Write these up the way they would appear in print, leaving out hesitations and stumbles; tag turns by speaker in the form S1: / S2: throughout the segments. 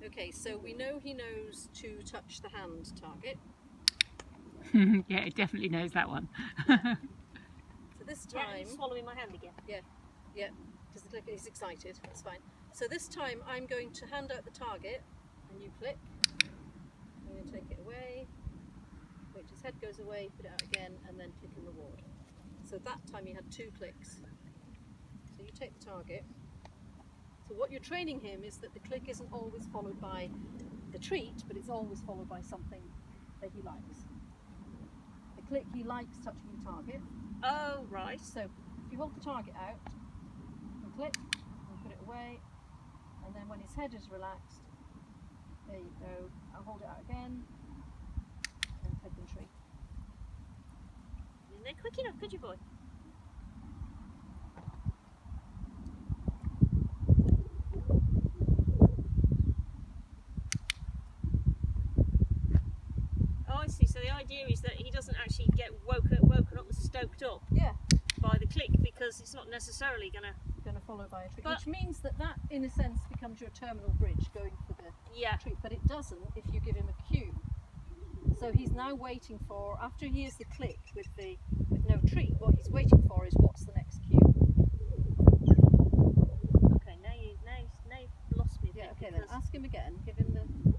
S1: Okay, so we know he knows to touch the hand target.
S2: Yeah, it definitely knows that one.
S1: So this
S3: Yeah,
S1: time,
S3: he's swallowing my hand again.
S1: yeah, because he's excited. That's fine. So this time I'm going to hand out the target, and you click. I'm going to take it away. Wait, his head goes away. Put it out again, and then click and reward. So that time you had 2 clicks. So you take the target. So what you're training him is that the click isn't always followed by the treat, but it's always followed by something that he likes. The click, he likes touching the target.
S3: Oh, right.
S1: So if you hold the target out and click and put it away, and then when his head is relaxed, there you go. I'll hold it out again and click and treat.
S3: Isn't that quick enough, could you, boy? Oh, I see. So the idea is that he doesn't actually get woken up and stoked up
S1: Yeah,
S3: by the click, because it's not necessarily going to...
S1: going to follow by a treat,
S3: But-
S1: which means that in a sense becomes your terminal bridge going for the
S3: Yeah.
S1: treat, but it doesn't if you give him a cue. So he's now waiting for, after he hears the click with no treat, what he's waiting for is what's the next cue.
S3: Okay, now you've lost me a bit.
S1: Yeah, okay then,
S3: because-
S1: ask him again, give him the...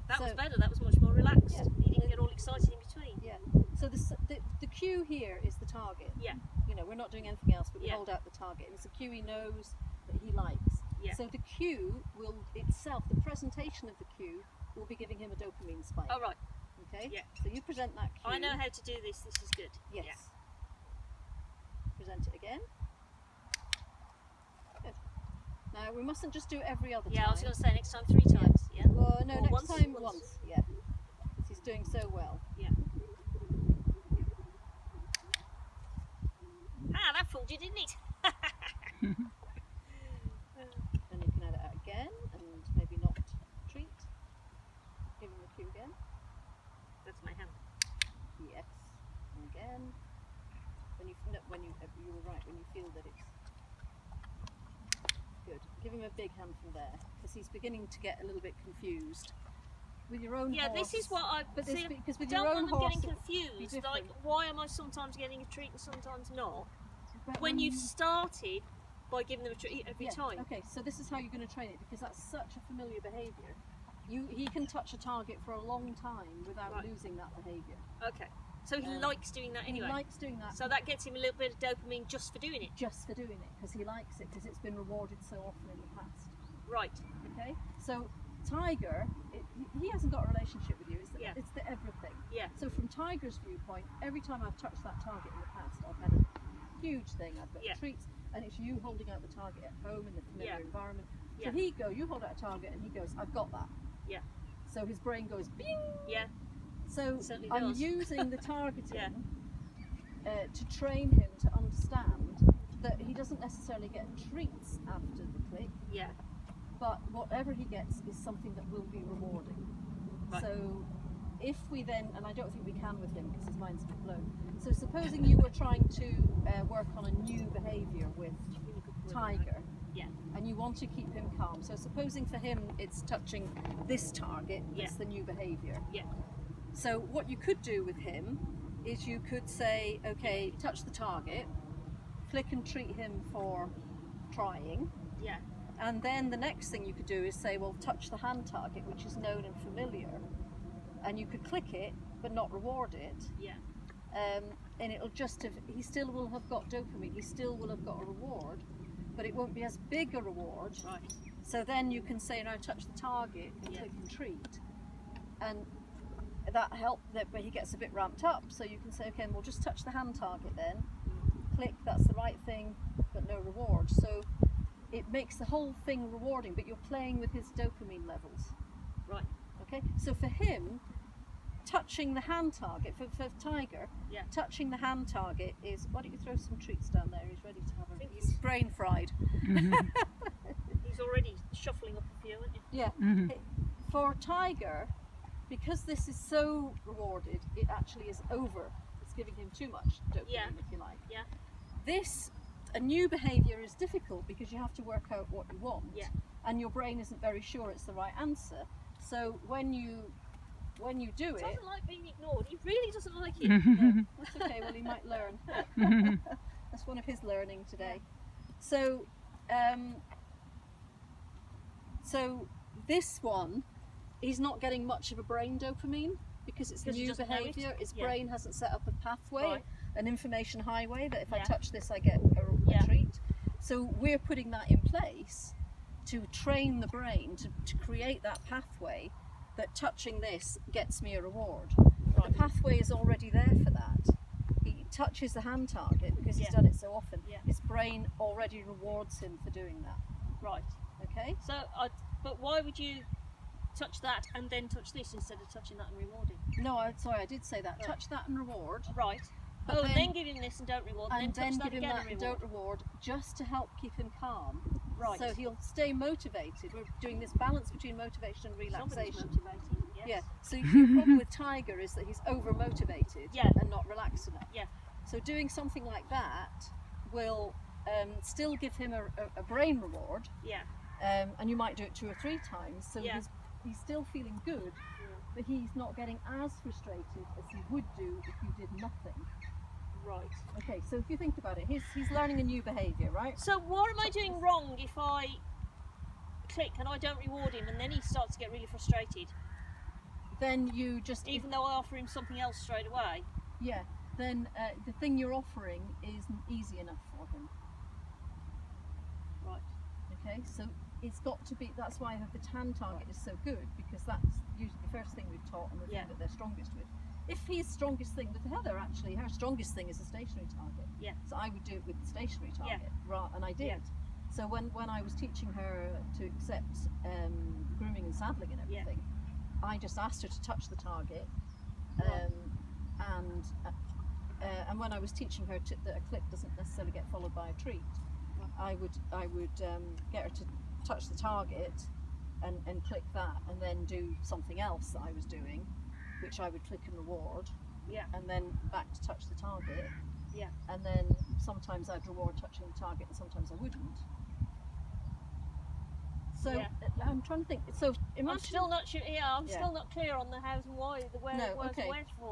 S3: That was
S1: So-
S3: better, that was much more relaxed.
S1: Yeah.
S3: He didn't get all excited in between.
S1: Yeah, so the cue here is the target.
S3: Yeah.
S1: You know, we're not doing anything else, but we
S3: Yeah.
S1: hold out the target. And it's a cue he knows that he likes.
S3: Yeah.
S1: So the cue will itself, the presentation of the cue, will be giving him a dopamine spike.
S3: Oh, right.
S1: Okay?
S3: Yeah.
S1: So you present that cue.
S3: I know how to do this, this is good.
S1: Yes.
S3: Yeah.
S1: Present it again. Good. Now, we mustn't just do it every other
S3: Yeah,
S1: time.
S3: I was going to say next time 3 times. Yeah.
S1: Well, no,
S3: Or
S1: next
S3: once?
S1: time
S3: Once.
S1: once. Yeah. Because he's doing so well.
S3: Ah, that fooled you, didn't it?
S1: Then you can add it out again and maybe not treat. Give him the cue again.
S3: That's my hand.
S1: Yes. And again. You were right, when you feel that it's good. Give him a big handful there, because he's beginning to get a little bit confused. With your own
S3: Yeah,
S1: horse.
S3: this is what I
S1: But
S3: see.
S1: because with
S3: Don't
S1: your own
S3: want them
S1: horse,
S3: getting
S1: it'd be
S3: confused.
S1: different.
S3: Like, why am I sometimes getting a treat and sometimes not?
S1: but
S3: When you've started by giving them a treat every
S1: yeah,
S3: time.
S1: Okay, so this is how you're going to train it, because that's such a familiar behaviour. He can touch a target for a long time without
S3: Right.
S1: losing that behaviour.
S3: Okay. So he likes doing that anyway.
S1: He likes doing that.
S3: So that gets him a little bit of dopamine just for doing it.
S1: just for doing it, because he likes it, because it's been rewarded so often in the past.
S3: Right.
S1: Okay, so Tiger, he hasn't got a relationship with you.
S3: Yeah.
S1: It's the everything.
S3: Yeah.
S1: So from Tiger's viewpoint, every time I've touched that target in the past, I've had a huge thing. I've got
S3: Yeah.
S1: treats, and it's you holding out the target at home in the familiar
S3: Yeah.
S1: environment.
S3: Yeah.
S1: So you hold out a target, and he goes, I've got that.
S3: Yeah.
S1: So his brain goes, bing.
S3: Yeah.
S1: So
S3: It certainly
S1: I'm
S3: does.
S1: using the targeting
S3: Yeah.
S1: to train him to understand that he doesn't necessarily get treats after the click,
S3: Yeah.
S1: but whatever he gets is something that will be rewarding.
S3: Right.
S1: So if we then, and I don't think we can with him because his mind's a bit blown, so supposing you were trying to work on a new behaviour with Tiger,
S3: Yeah.
S1: and you want to keep him calm, so supposing for him it's touching this target,
S3: Yeah.
S1: that's the new behaviour.
S3: Yeah.
S1: So what you could do with him is you could say, okay, touch the target, click and treat him for trying,
S3: Yeah.
S1: and then the next thing you could do is say, well, touch the hand target, which is known and familiar, and you could click it but not reward it,
S3: Yeah.
S1: and it'll just have, he still will have got dopamine, he still will have got a reward, but it won't be as big a reward.
S3: Right.
S1: So then you can say, now touch the target and
S3: Yeah.
S1: click and treat, and that but he gets a bit ramped up, so you can say, okay, we'll just touch the hand target then, click, that's the right thing, but no reward. So it makes the whole thing rewarding, but you're playing with his dopamine levels.
S3: Right.
S1: Okay, so for him, touching the hand target, for Tiger,
S3: Yeah.
S1: touching the hand target is, why don't you throw some treats down there, he's ready to have
S3: think
S1: he's brain fried.
S3: He's already shuffling up a few, isn't he?
S1: Yeah.
S2: Mhm.
S1: For Tiger, because this is so rewarded, it actually is over. It's giving him too much dopamine,
S3: Yeah.
S1: if you like.
S3: Yeah.
S1: This, a new behaviour is difficult because you have to work out what you want,
S3: Yeah.
S1: and your brain isn't very sure it's the right answer. So when you do
S3: He
S1: it,
S3: doesn't like being ignored. He really doesn't like it.
S1: no, that's okay. Well, he might learn. That's one of his learning today. So, so this one, he's not getting much of a brain dopamine because it's
S3: Because he
S1: new
S3: doesn't know it?
S1: behaviour. His
S3: Yeah.
S1: brain hasn't set up a pathway,
S3: Right.
S1: an information highway that if I
S3: Yeah.
S1: touch this, I get a
S3: Yeah.
S1: treat. So we're putting that in place to train the brain to create that pathway that touching this gets me a reward.
S3: Right.
S1: The pathway is already there for that. He touches the hand target because he's
S3: Yeah.
S1: done it so often.
S3: Yeah.
S1: His brain already rewards him for doing that.
S3: Right.
S1: Okay?
S3: So, but why would you touch that and then touch this instead of touching that and rewarding?
S1: No, sorry, I did say that.
S3: Right.
S1: Touch that and reward.
S3: Right.
S1: But
S3: And
S1: then-
S3: then give him this and don't reward,
S1: And
S3: and then
S1: then
S3: touch
S1: give
S3: that
S1: him
S3: again
S1: that
S3: and
S1: and
S3: reward.
S1: don't reward just to help keep him calm.
S3: Right.
S1: So he'll stay motivated. We're doing this balance between motivation and
S3: Somebody's
S1: relaxation.
S3: motivating. Yes.
S1: Yeah. So the problem with Tiger is that he's over motivated
S3: Yeah.
S1: and not relaxed enough.
S3: Yeah.
S1: So doing something like that will still give him a brain reward,
S3: Yeah.
S1: and you might do it 2 or 3 times. So
S3: Yeah.
S1: he's still feeling good, but he's not getting as frustrated as he would do if you did nothing.
S3: Right.
S1: Okay. So if you think about it, he's learning a new behaviour, right?
S3: So what am I doing wrong if I click and I don't reward him, and then he starts to get really frustrated,
S1: Then you just
S3: even though I offer him something else straight away?
S1: yeah. Then the thing you're offering isn't easy enough for him.
S3: Right.
S1: Okay, so it's got to be. That's why the hand target is so good, because that's usually the first thing we've taught and the
S3: Yeah.
S1: thing that they're strongest with. If his strongest thing with Heather, actually, her strongest thing is a stationary target.
S3: Yeah.
S1: So I would do it with the stationary
S3: Yeah.
S1: target, and I did.
S3: Yeah.
S1: So when I was teaching her to accept grooming and saddling and
S3: Yeah.
S1: everything, I just asked her to touch the target,
S3: Right.
S1: and when I was teaching her that a click doesn't necessarily get followed by a treat, I would get her to touch the target and click that, and then do something else that I was doing, which I would click and reward,
S3: Yeah.
S1: and then back to touch the target.
S3: Yeah.
S1: And then sometimes I'd reward touching the target, and sometimes I wouldn't. So
S3: Yeah.
S1: I'm trying to think. So imagine
S3: I'm still not sure. Yeah, I'm
S1: Yeah.
S3: still not clear on the hows and why, the where,
S1: No,
S3: where's
S1: okay.
S3: the where's for.